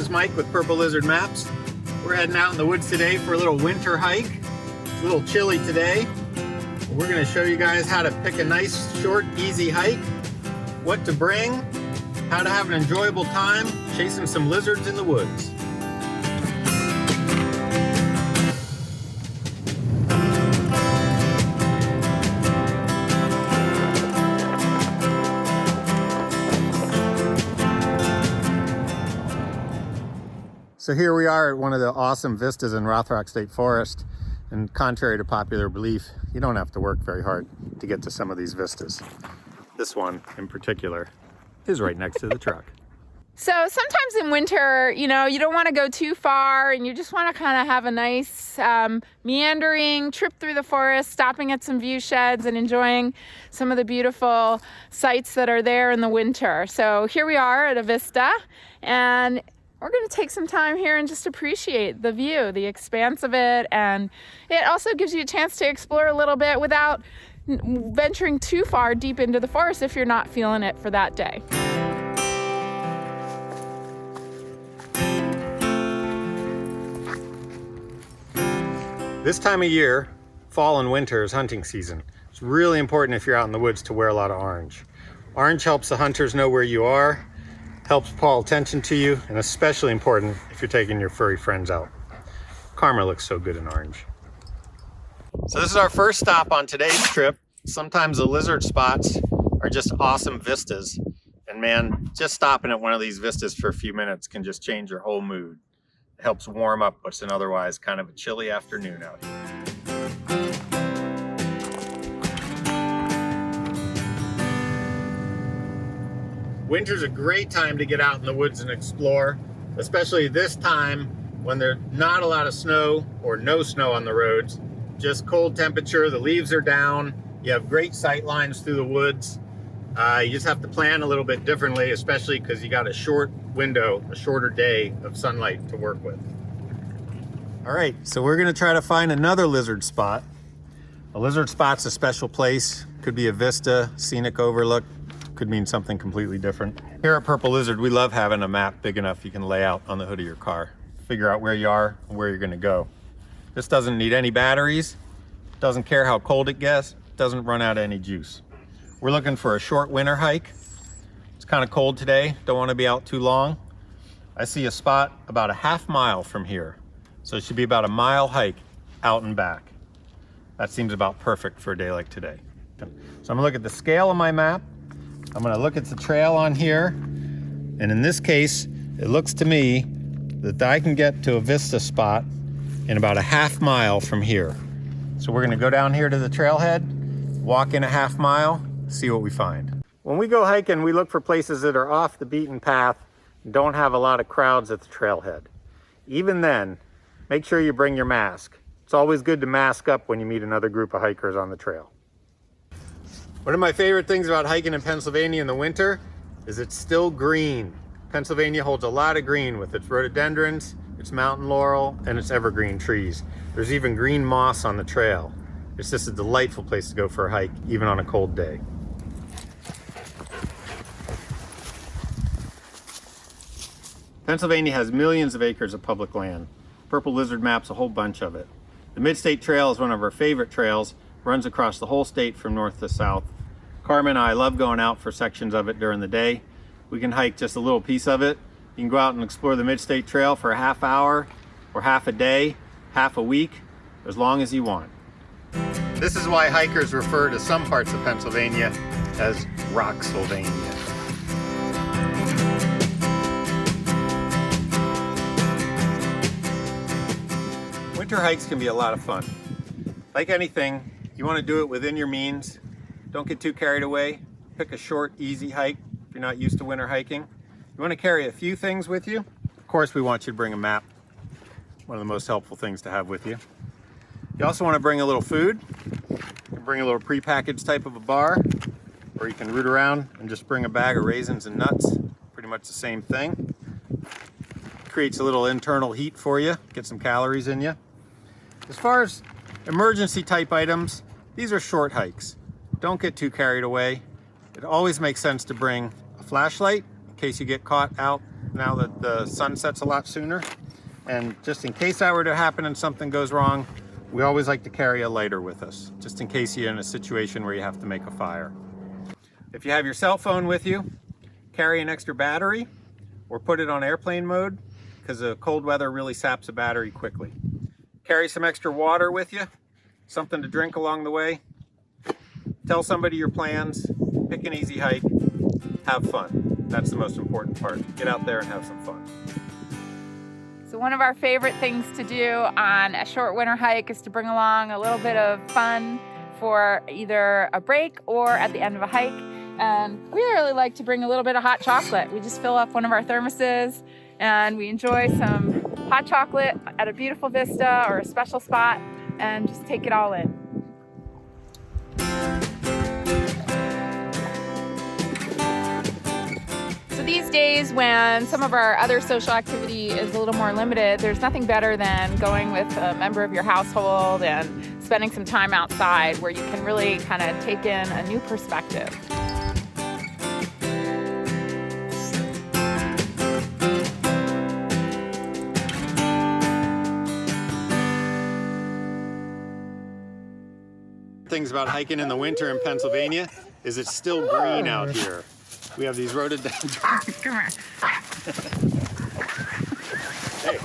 is Mike with Purple Lizard Maps. We're heading out in the woods today for a little winter hike. It's a little chilly today. We're going to show you guys how to pick a nice, short, easy hike, what to bring, how to have an enjoyable time chasing some lizards in the woods. So here we are at one of the awesome vistas in Rothrock State Forest, and contrary to popular belief, you don't have to work very hard to get to some of these vistas. This one in particular is right next to the truck. So sometimes in winter, you don't want to go too far and you just want to kind of have a nice meandering trip through the forest, stopping at some view sheds and enjoying some of the beautiful sights that are there in the winter. So here we are at a vista, and we're going to take some time here and just appreciate the view, the expanse of it, and it also gives you a chance to explore a little bit without venturing too far deep into the forest if you're not feeling it for that day. This time of year, fall and winter, is hunting season. It's really important if you're out in the woods to wear a lot of orange. Orange helps the hunters know where you are, helps call attention to you, and especially important if you're taking your furry friends out. Karma looks so good in orange. So this is our first stop on today's trip. Sometimes the lizard spots are just awesome vistas. And man, just stopping at one of these vistas for a few minutes can just change your whole mood. It helps warm up what's an otherwise kind of a chilly afternoon out here. Winter's a great time to get out in the woods and explore, especially this time when there's not a lot of snow or no snow on the roads, just cold temperature, the leaves are down, you have great sight lines through the woods. You just have to plan a little bit differently, especially because you got a short window, a shorter day of sunlight to work with. All right, so we're gonna try to find another lizard spot. A lizard spot's a special place, could be a vista, scenic overlook, could mean something completely different. Here at Purple Lizard, we love having a map big enough you can lay out on the hood of your car. Figure out where you are and where you're gonna go. This doesn't need any batteries, doesn't care how cold it gets, doesn't run out of any juice. We're looking for a short winter hike. It's kind of cold today, don't wanna be out too long. I see a spot about a half mile from here. So it should be about a mile hike out and back. That seems about perfect for a day like today. So I'm gonna look at the scale of my map. I'm gonna look at the trail on here, and in this case, it looks to me that I can get to a vista spot in about a half mile from here. So we're gonna go down here to the trailhead, walk in a half mile, see what we find. When we go hiking, we look for places that are off the beaten path and don't have a lot of crowds at the trailhead. Even then, make sure you bring your mask. It's always good to mask up when you meet another group of hikers on the trail. One of my favorite things about hiking in Pennsylvania in the winter is it's still green. Pennsylvania holds a lot of green with its rhododendrons, its mountain laurel, and its evergreen trees. There's even green moss on the trail. It's just a delightful place to go for a hike, even on a cold day. Pennsylvania has millions of acres of public land. Purple Lizard maps a whole bunch of it. The Mid-State Trail is one of our favorite trails, runs across the whole state from north to south. Carmen and I love going out for sections of it during the day. We can hike just a little piece of it. You can go out and explore the Mid-State Trail for a half hour or half a day, half a week, as long as you want. This is why hikers refer to some parts of Pennsylvania as Rocksylvania. Winter hikes can be a lot of fun. Like anything, you want to do it within your means. Don't get too carried away. Pick a short, easy hike if you're not used to winter hiking. You want to carry a few things with you. Of course, we want you to bring a map. One of the most helpful things to have with you. You also want to bring a little food. You can bring a little prepackaged type of a bar, or you can root around and just bring a bag of raisins and nuts. Pretty much the same thing. Creates a little internal heat for you, get some calories in you. As far as emergency type items, these are short hikes. Don't get too carried away. It always makes sense to bring a flashlight in case you get caught out in now that the sun sets a lot sooner. And just in case that were to happen and something goes wrong, we always like to carry a lighter with us, just in case you're in a situation where you have to make a fire. If you have your cell phone with you, carry an extra battery or put it on airplane mode, because the cold weather really saps a battery quickly. Carry some extra water with you, something to drink along the way. Tell somebody your plans, pick an easy hike, have fun. That's the most important part. Get out there and have some fun. So one of our favorite things to do on a short winter hike is to bring along a little bit of fun for either a break or at the end of a hike. And we really like to bring a little bit of hot chocolate. We just fill up one of our thermoses and we enjoy some hot chocolate at a beautiful vista or a special spot and just take it all in. So these days when some of our other social activity is a little more limited, there's nothing better than going with a member of your household and spending some time outside where you can really kind of take in a new perspective. Things about hiking in the winter in Pennsylvania is it's still green out here. We have these rhododendrons. Come here. Hey.